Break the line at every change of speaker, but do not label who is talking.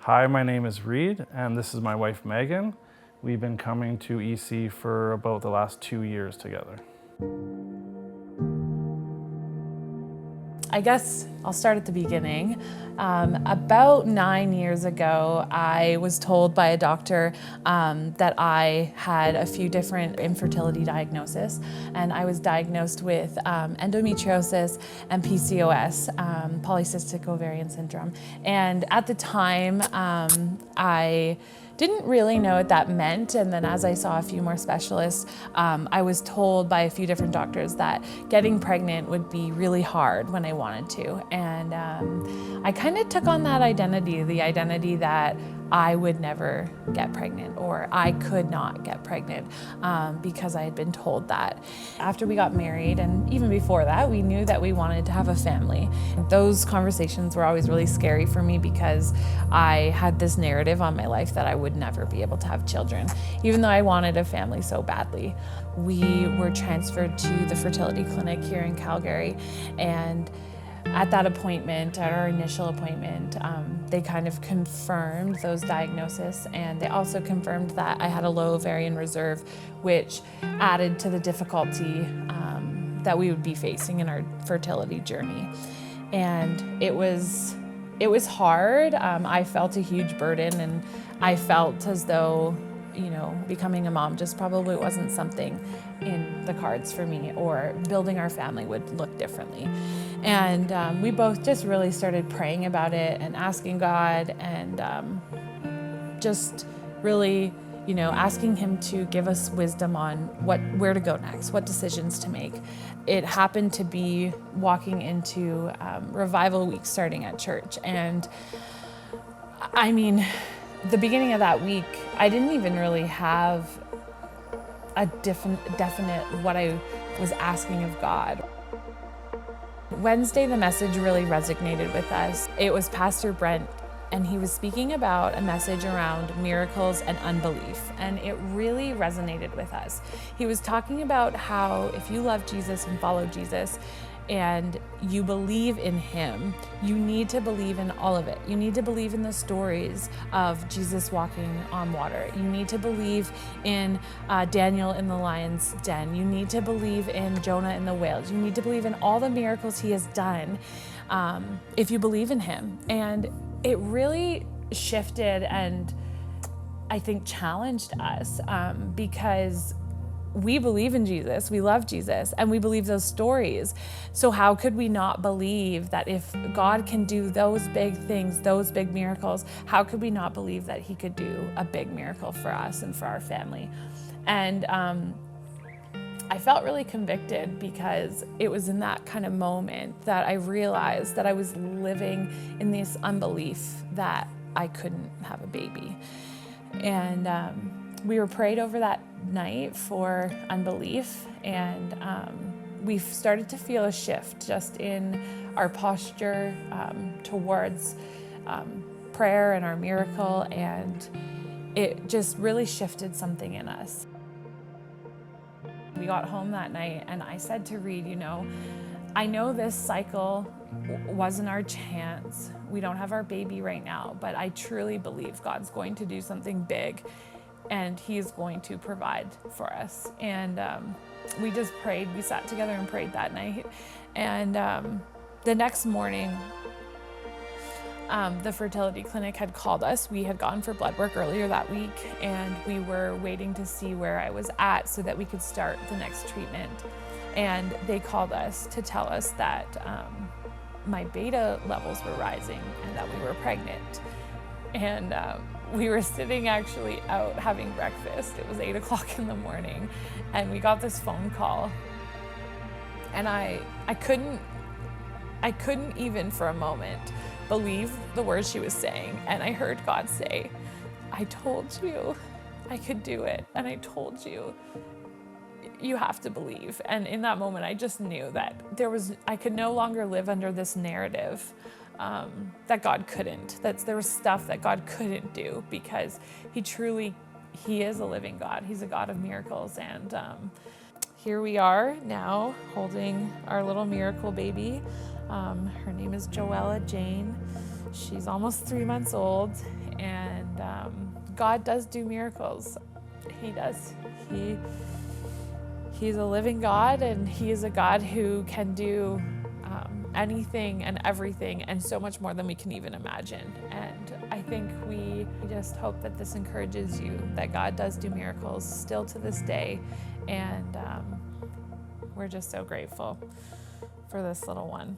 Hi, my name is Reid, and this is my wife, Megan. We've been coming to EC for about the last 2 years together.
I guess I'll start at the beginning. About 9 years ago, I was told by a doctor that I had a few different infertility diagnoses, and I was diagnosed with endometriosis and PCOS, polycystic ovarian syndrome. And at the time, I didn't really know what that meant, and then as I saw a few more specialists, I was told by a few different doctors that getting pregnant would be really hard when I wanted to. And I kind of took on that identity, the identity that I would never get pregnant, or I could not get pregnant because I had been told that. After we got married, and even before that, we knew that we wanted to have a family. Those conversations were always really scary for me because I had this narrative on my life that I would never be able to have children, even though I wanted a family so badly. We were transferred to the fertility clinic here in Calgary, and at that appointment, at our initial appointment, they kind of confirmed those diagnoses, and they also confirmed that I had a low ovarian reserve, which added to the difficulty that we would be facing in our fertility journey. And it was hard. I felt a huge burden, and I felt as though, becoming a mom just probably wasn't something in the cards for me, or building our family would look differently. And we both just really started praying about it and asking God, and just really, asking Him to give us wisdom on where to go next, what decisions to make. It happened to be walking into Revival Week starting at church, and I mean, the beginning of that week, I didn't even really have a definite what I was asking of God. Wednesday, the message really resonated with us. It was Pastor Brent, and he was speaking about a message around miracles and unbelief, and it really resonated with us. He was talking about how if you love Jesus and follow Jesus, and you believe in Him, you need to believe in all of it. You need to believe in the stories of Jesus walking on water. You need to believe in Daniel in the lion's den. You need to believe in Jonah in the whales. You need to believe in all the miracles He has done if you believe in Him. And it really shifted and I think challenged us because we believe in Jesus, we love Jesus, and we believe those stories. So how could we not believe that if God can do those big things, those big miracles, how could we not believe that He could do a big miracle for us and for our family? And I felt really convicted because it was in that kind of moment that I realized that I was living in this unbelief that I couldn't have a baby. And we were prayed over that night for unbelief, and we've started to feel a shift just in our posture towards prayer and our miracle, and it just really shifted something in us. We got home that night, and I said to Reid, I know this cycle wasn't our chance. We don't have our baby right now, but I truly believe God's going to do something big, and He's going to provide for us. And we just prayed. We sat together and prayed that night. And the next morning, the fertility clinic had called us. We had gone for blood work earlier that week, and we were waiting to see where I was at so that we could start the next treatment. And they called us to tell us that my beta levels were rising and that we were pregnant. And we were sitting actually out having breakfast. It was 8 o'clock in the morning, and we got this phone call. And I couldn't even for a moment believe the words she was saying. And I heard God say, I told you I could do it. And I told you, you have to believe. And in that moment, I just knew that I could no longer live under this narrative that God couldn't, that there was stuff that God couldn't do, because He is a living God. He's a God of miracles. And here we are now holding our little miracle baby. Her name is Joella Jane. She's almost 3 months old, And God does do miracles. He does. He's a living God, and he is a God who can do anything and everything and so much more than we can even imagine. And I think we just hope that this encourages you, that God does do miracles still to this day. And we're just so grateful for this little one.